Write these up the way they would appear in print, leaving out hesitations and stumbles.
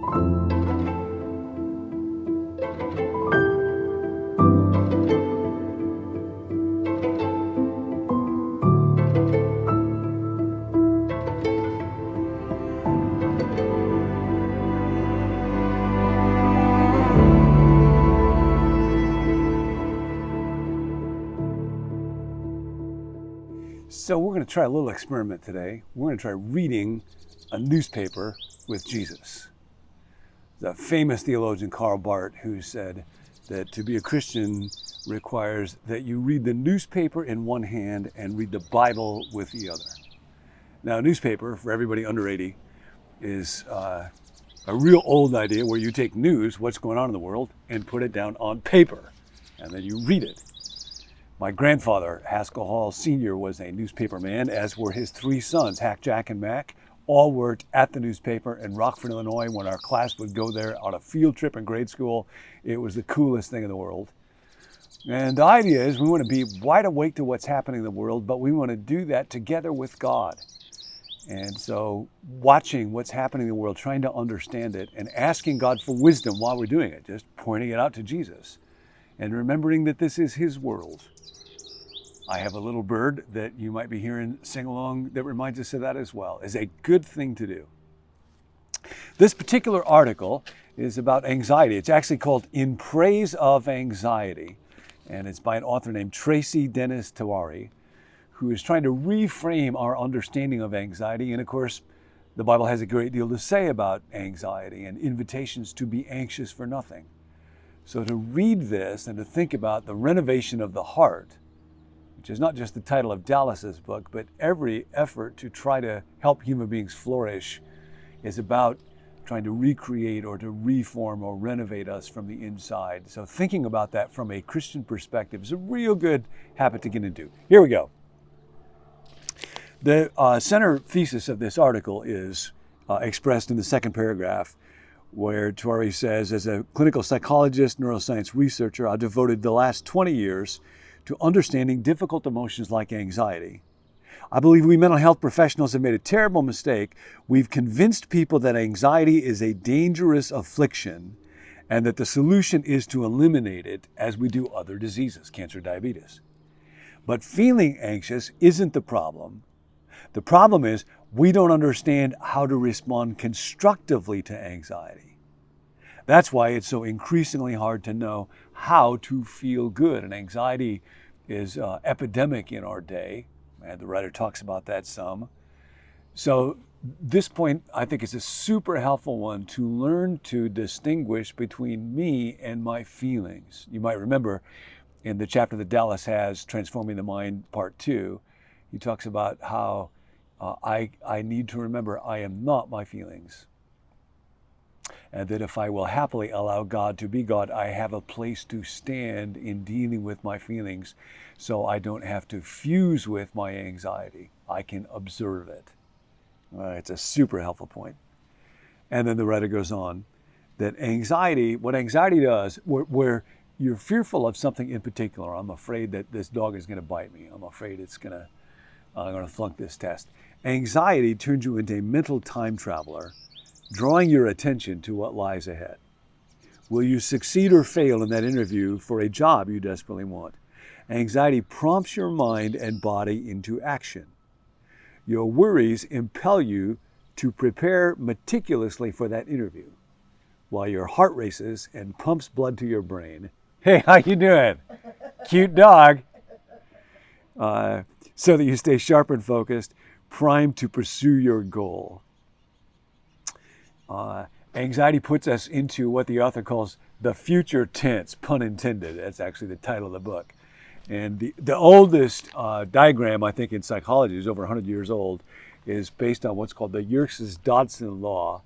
So we're going to try a little experiment today. We're going to try reading a newspaper with Jesus. The famous theologian Karl Barth, who said that to be a Christian requires that you read the newspaper in one hand and read the Bible with the other. Now, a newspaper, for everybody under 80, is a real old idea where you take news, what's going on in the world, and put it down on paper, and then you read it. My grandfather, Haskell Hall Sr., was a newspaper man, as were his three sons, Hack, Jack, and Mac. All worked at the newspaper in Rockford, Illinois. When our class would go there on a field trip in grade school, it was the coolest thing in the world. And the idea is we want to be wide awake to what's happening in the world, but we want to do that together with God. And so watching what's happening in the world, trying to understand it, and asking God for wisdom while we're doing it, just pointing it out to Jesus. And remembering that this is His world. I have a little bird that you might be hearing sing along that reminds us of that as well. It's a good thing to do. This particular article is about anxiety. It's actually called In Praise of Anxiety, and it's by an author named Tracy Dennis Tewari, who is trying to reframe our understanding of anxiety. And of course, the Bible has a great deal to say about anxiety and invitations to be anxious for nothing. So to read this and to think about the renovation of the heart, which is not just the title of Dallas's book, but every effort to try to help human beings flourish is about trying to recreate or to reform or renovate us from the inside. So thinking about that from a Christian perspective is a real good habit to get into. Here we go. The center thesis of this article is expressed in the second paragraph, where Tewari says, as a clinical psychologist, neuroscience researcher, I've devoted the last 20 years to understanding difficult emotions like anxiety. I believe we mental health professionals have made a terrible mistake. We've convinced people that anxiety is a dangerous affliction and that the solution is to eliminate it as we do other diseases, cancer, diabetes. But feeling anxious isn't the problem. The problem is we don't understand how to respond constructively to anxiety. That's why it's so increasingly hard to know how to feel good. And anxiety is epidemic in our day. And the writer talks about that some. So this point, I think, is a super helpful one to learn to distinguish between me and my feelings. You might remember in the chapter that Dallas has, Transforming the Mind, Part 2, he talks about how I need to remember I am not my feelings. And that if I will happily allow God to be God, I have a place to stand in dealing with my feelings so I don't have to fuse with my anxiety. I can observe it. It's a super helpful point. And then the writer goes on that anxiety, what anxiety does, where you're fearful of something in particular, I'm afraid that this dog is going to bite me. I'm afraid I'm going to flunk this test. Anxiety turns you into a mental time traveler, drawing your attention to what lies ahead. Will you succeed or fail in that interview for a job you desperately want? Anxiety prompts your mind and body into action. Your worries impel you to prepare meticulously for that interview, while your heart races and pumps blood to your brain. Hey, how you doing? Cute dog. So that you stay sharp and focused, primed to pursue your goal. Anxiety puts us into what the author calls the future tense, pun intended. That's actually the title of the book. And the oldest diagram, I think, in psychology, is over 100 years old, is based on what's called the Yerkes-Dodson law.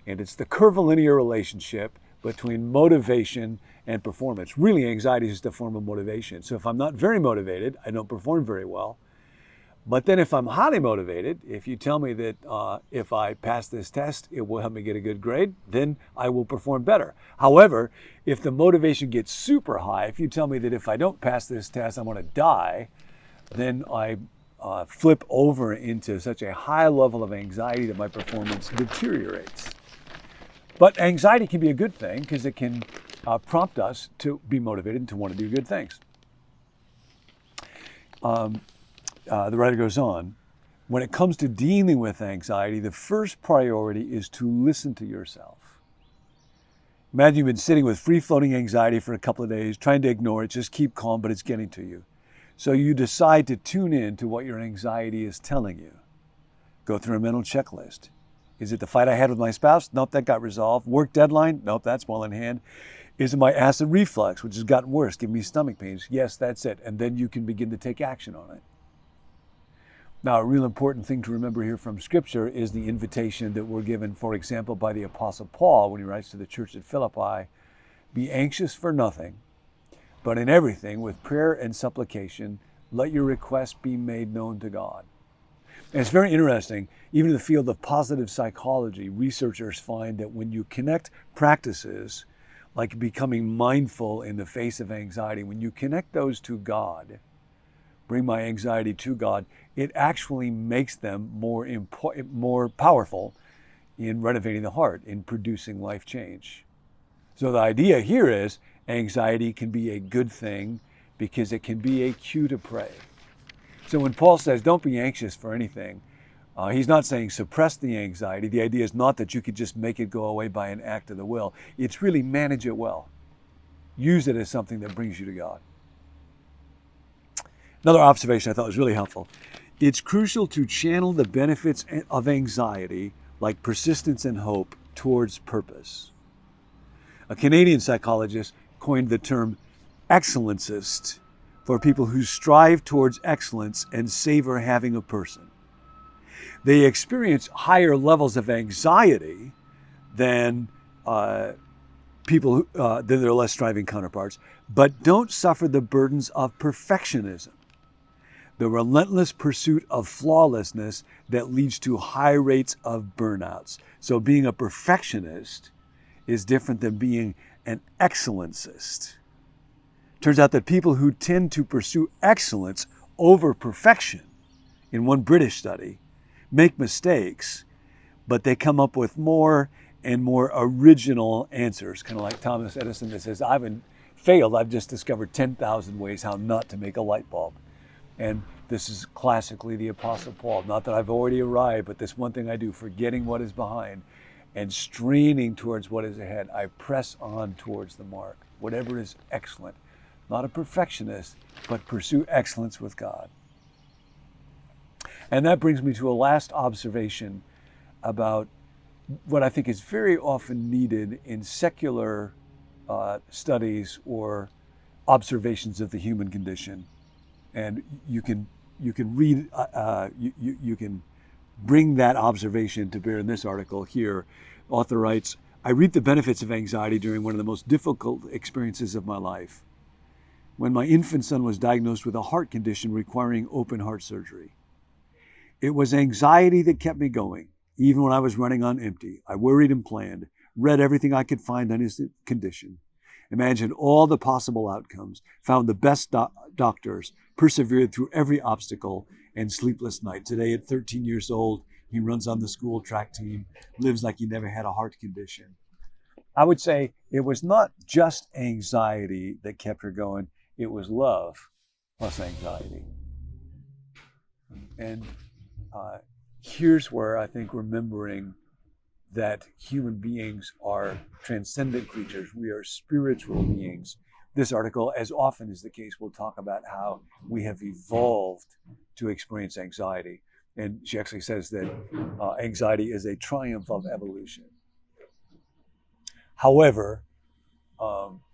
And it's the curvilinear relationship between motivation and performance. Really, anxiety is just a form of motivation. So if I'm not very motivated, I don't perform very well. But then if I'm highly motivated, if you tell me that if I pass this test, it will help me get a good grade, then I will perform better. However, if the motivation gets super high, if you tell me that if I don't pass this test, I'm going to die, then I flip over into such a high level of anxiety that my performance deteriorates. But anxiety can be a good thing because it can prompt us to be motivated and to want to do good things. The writer goes on, when it comes to dealing with anxiety, the first priority is to listen to yourself. Imagine you've been sitting with free-floating anxiety for a couple of days, trying to ignore it, just keep calm, but it's getting to you. So you decide to tune in to what your anxiety is telling you. Go through a mental checklist. Is it the fight I had with my spouse? Nope, that got resolved. Work deadline? Nope, that's well in hand. Is it my acid reflux, which has gotten worse, giving me stomach pains? Yes, that's it. And then you can begin to take action on it. Now, a real important thing to remember here from Scripture is the invitation that we're given, for example, by the Apostle Paul when he writes to the church at Philippi, be anxious for nothing, but in everything, with prayer and supplication, let your requests be made known to God. And it's very interesting, even in the field of positive psychology, researchers find that when you connect practices like becoming mindful in the face of anxiety, when you connect those to God, bring my anxiety to God, it actually makes them more powerful in renovating the heart, in producing life change. So the idea here is anxiety can be a good thing because it can be a cue to pray. So when Paul says don't be anxious for anything, he's not saying suppress the anxiety. The idea is not that you could just make it go away by an act of the will. It's really manage it well. Use it as something that brings you to God. Another observation I thought was really helpful. It's crucial to channel the benefits of anxiety, like persistence and hope, towards purpose. A Canadian psychologist coined the term excellencist for people who strive towards excellence and savor having a person. They experience higher levels of anxiety than people than their less striving counterparts, but don't suffer the burdens of perfectionism, the relentless pursuit of flawlessness that leads to high rates of burnouts. So being a perfectionist is different than being an excellencist. Turns out that people who tend to pursue excellence over perfection, in one British study, make mistakes, but they come up with more and more original answers, kind of like Thomas Edison that says, I haven't failed, I've just discovered 10,000 ways how not to make a light bulb. And this is classically the Apostle Paul. Not that I've already arrived, but this one thing I do, forgetting what is behind and straining towards what is ahead, I press on towards the mark, whatever is excellent. Not a perfectionist, but pursue excellence with God. And that brings me to a last observation about what I think is very often needed in secular studies or observations of the human condition. And you can read, you can bring that observation to bear in this article here. Author writes, I reaped the benefits of anxiety during one of the most difficult experiences of my life, when my infant son was diagnosed with a heart condition requiring open heart surgery. It was anxiety that kept me going, even when I was running on empty. I worried and planned, read everything I could find on his condition, imagined all the possible outcomes, found the best doctors, persevered through every obstacle and sleepless night. Today, at 13 years old, he runs on the school track team, lives like he never had a heart condition. I would say it was not just anxiety that kept her going, it was love plus anxiety. And here's where I think remembering that human beings are transcendent creatures. We are spiritual beings. This article, as often is the case, will talk about how we have evolved to experience anxiety. And she actually says that anxiety is a triumph of evolution. However,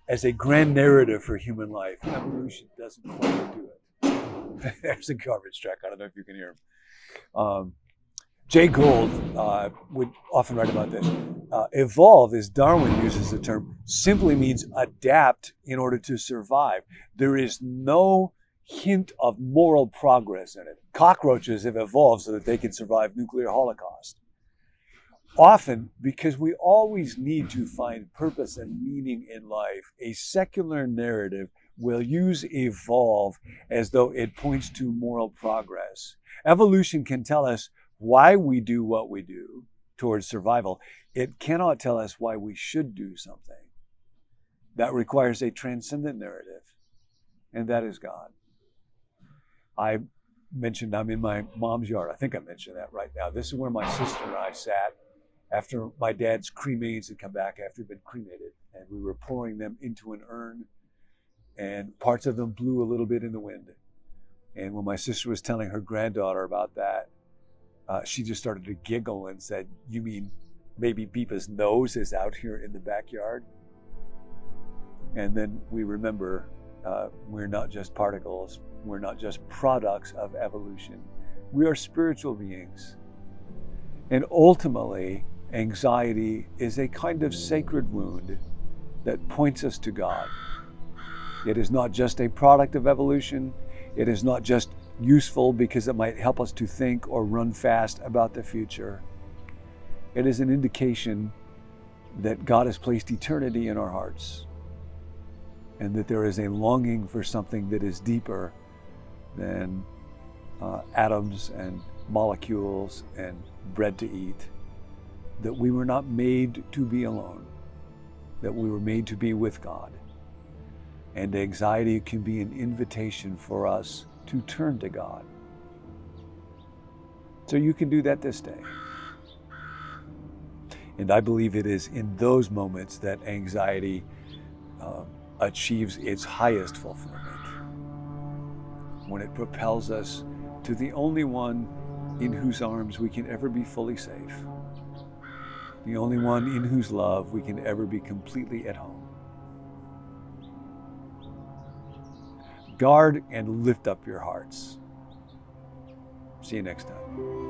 as a grand narrative for human life, evolution doesn't quite do it. There's a garbage truck. I don't know if you can hear him. Jay Gould would often write about this. Evolve, as Darwin uses the term, simply means adapt in order to survive. There is no hint of moral progress in it. Cockroaches have evolved so that they can survive nuclear holocaust. Often, because we always need to find purpose and meaning in life, a secular narrative will use evolve as though it points to moral progress. Evolution can tell us why we do what we do, towards survival. It cannot tell us why we should do something. That requires a transcendent narrative, and that is God. I mentioned I'm in my mom's yard. I think I mentioned that right now. This is where my sister and I sat after my dad's cremains had come back after he'd been cremated, and we were pouring them into an urn, and parts of them blew a little bit in the wind. And when my sister was telling her granddaughter about that, she just started to giggle and said, "You mean baby Beepa's nose is out here in the backyard?" And then we remember we're not just particles, we're not just products of evolution. We are spiritual beings. And ultimately, anxiety is a kind of sacred wound that points us to God. It is not just a product of evolution. It is not just useful because it might help us to think or run fast about the future. It is an indication that God has placed eternity in our hearts, and that there is a longing for something that is deeper than atoms and molecules and bread to eat. That we were not made to be alone, that we were made to be with God. And anxiety can be an invitation for us to turn to God. So you can do that this day. And I believe it is in those moments that anxiety achieves its highest fulfillment, when it propels us to the only one in whose arms we can ever be fully safe, the only one in whose love we can ever be completely at home. Guard and lift up your hearts. See you next time.